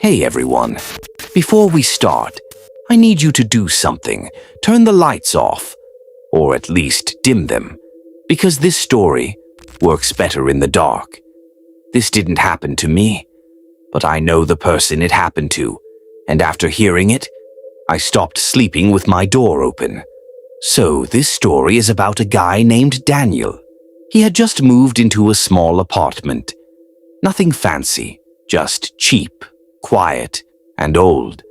Hey everyone, before we start, I need you to do something. Turn the lights off, or at least dim them, because this story works better in the dark. This didn't happen to me, but I know the person it happened to, and after hearing it, I stopped sleeping with my door open. So this story is about a guy named Daniel. He had just moved into a small apartment. Nothing fancy, just cheap, quiet, and old.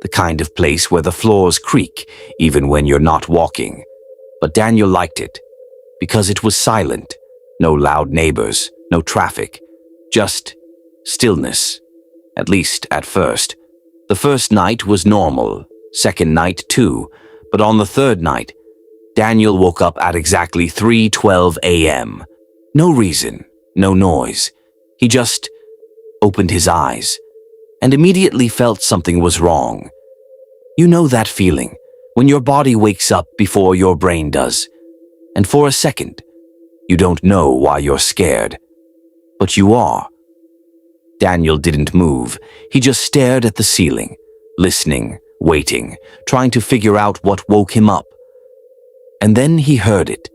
The kind of place where the floors creak even when you're not walking. But Daniel liked it, because it was silent. No loud neighbors, no traffic, just stillness. At least at first. The first night was normal, second night too, but on the third night, Daniel woke up at exactly 3:12 a.m. No reason, no noise. He just opened his eyes and immediately felt something was wrong. You know that feeling, when your body wakes up before your brain does, and for a second, you don't know why you're scared, but you are. Daniel didn't move. He just stared at the ceiling, listening, waiting, trying to figure out what woke him up. And then he heard it,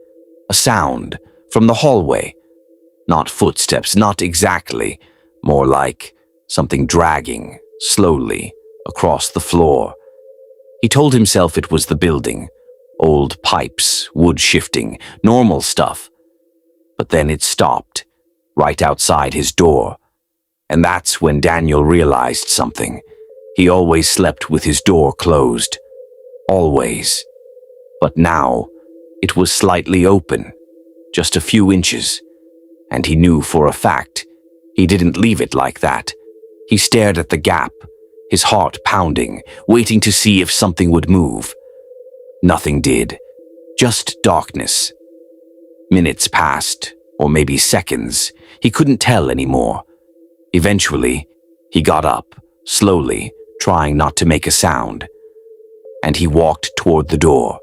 a sound from the hallway. Not footsteps, not exactly, more like something dragging, slowly, across the floor. He told himself it was the building, old pipes, wood shifting, normal stuff. But then it stopped, right outside his door. And that's when Daniel realized something. He always slept with his door closed. Always. But now, it was slightly open, just a few inches. And he knew for a fact, he didn't leave it like that. He stared at the gap, his heart pounding, waiting to see if something would move. Nothing did. Just darkness. Minutes passed, or maybe seconds. He couldn't tell anymore. Eventually, he got up, slowly, trying not to make a sound. And he walked toward the door.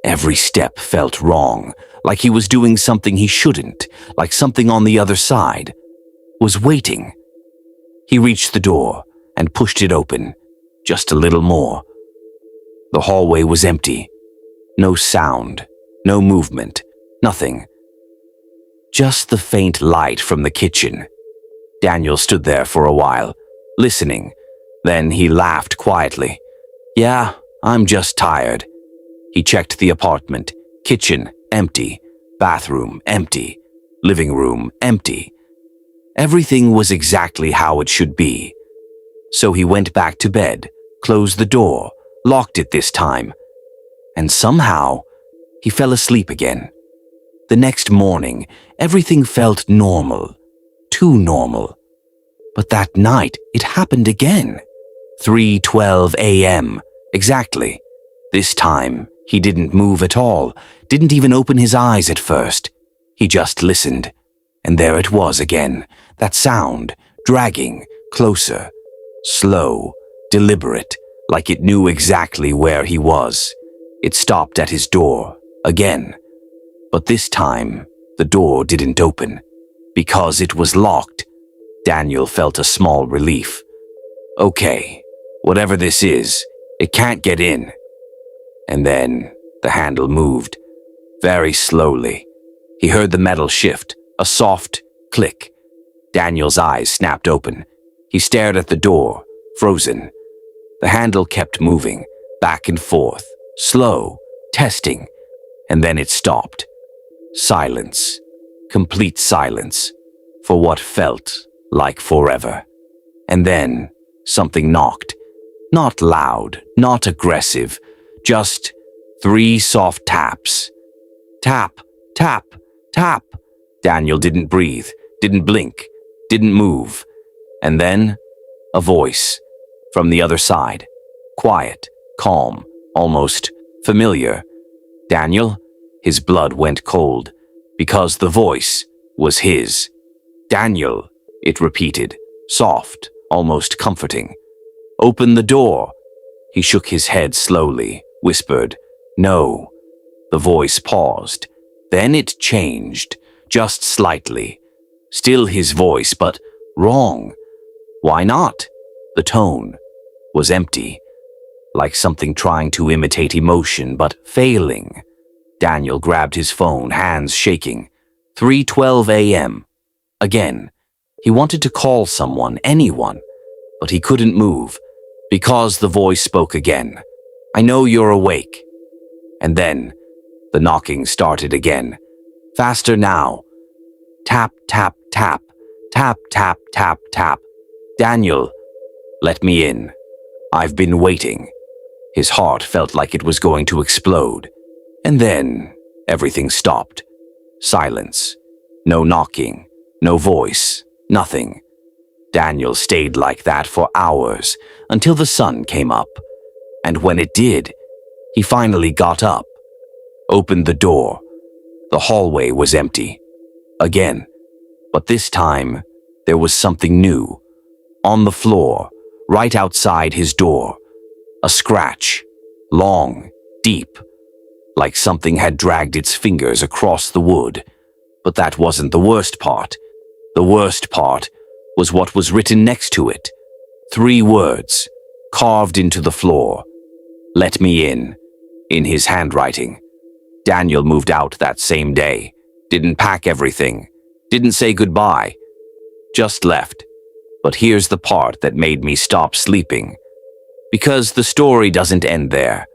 Every step felt wrong, like he was doing something he shouldn't, like something on the other side was waiting. He reached the door and pushed it open, just a little more. The hallway was empty. No sound, no movement, nothing. Just the faint light from the kitchen. Daniel stood there for a while, listening. Then he laughed quietly. Yeah, I'm just tired. He checked the apartment. Kitchen, empty. Bathroom, empty. Living room, empty. Everything was exactly how it should be. So he went back to bed, closed the door, locked it this time. And somehow, he fell asleep again. The next morning, everything felt normal. Too normal. But that night, it happened again. 3:12 a.m. Exactly. This time, he didn't move at all, didn't even open his eyes at first. He just listened. And there it was again, that sound, dragging, closer, slow, deliberate, like it knew exactly where he was. It stopped at his door, again. But this time, the door didn't open. Because it was locked, Daniel felt a small relief. Okay, whatever this is, it can't get in. And then the handle moved, very slowly. He heard the metal shift, a soft click. Daniel's eyes snapped open. He stared at the door, frozen. The handle kept moving, back and forth, slow, testing. And then it stopped. Silence. Complete silence. For what felt like forever. And then something knocked. Not loud, not aggressive. Just 3 soft taps. Tap, tap, tap. Daniel didn't breathe, didn't blink, didn't move. And then, a voice from the other side. Quiet, calm, almost familiar. Daniel, his blood went cold, because the voice was his. Daniel, it repeated, soft, almost comforting. Open the door. He shook his head slowly, whispered, no. The voice paused. Then it changed. Just slightly. Still his voice, but wrong. Why not? The tone was empty, like something trying to imitate emotion but failing. Daniel grabbed his phone, hands shaking. 3:12 a.m. Again, he wanted to call someone, anyone, but he couldn't move because the voice spoke again. "I know you're awake." And then the knocking started again. Faster now. Tap, tap, tap, tap, tap, tap, tap. "Daniel, let me in. I've been waiting." His heart felt like it was going to explode. And then everything stopped. Silence. No knocking. No voice. Nothing. Daniel stayed like that for hours until the sun came up. And when it did, he finally got up, opened the door. The hallway was empty. Again. But this time, there was something new. On the floor, right outside his door. A scratch. Long, deep, like something had dragged its fingers across the wood. But that wasn't the worst part. The worst part was what was written next to it. 3 words, carved into the floor. "Let me in his handwriting. Daniel moved out that same day. Didn't pack everything. Didn't say goodbye. Just left. But here's the part that made me stop sleeping. Because the story doesn't end there.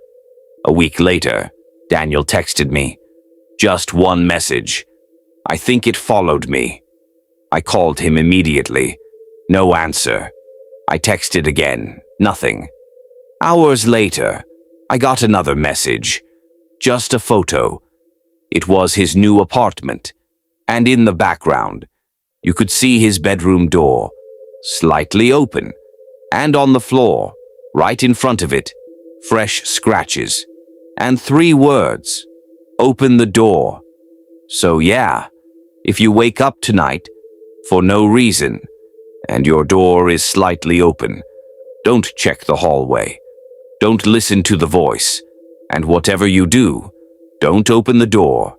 A week later, Daniel texted me. Just one message. I think it followed me. I called him immediately. No answer. I texted again. Nothing. Hours later, I got another message. Just a photo. It was his new apartment. And in the background, you could see his bedroom door, slightly open. And on the floor, right in front of it, fresh scratches. And 3 words. Open the door. So yeah, if you wake up tonight, for no reason, and your door is slightly open, don't check the hallway. Don't listen to the voice. And whatever you do, don't open the door.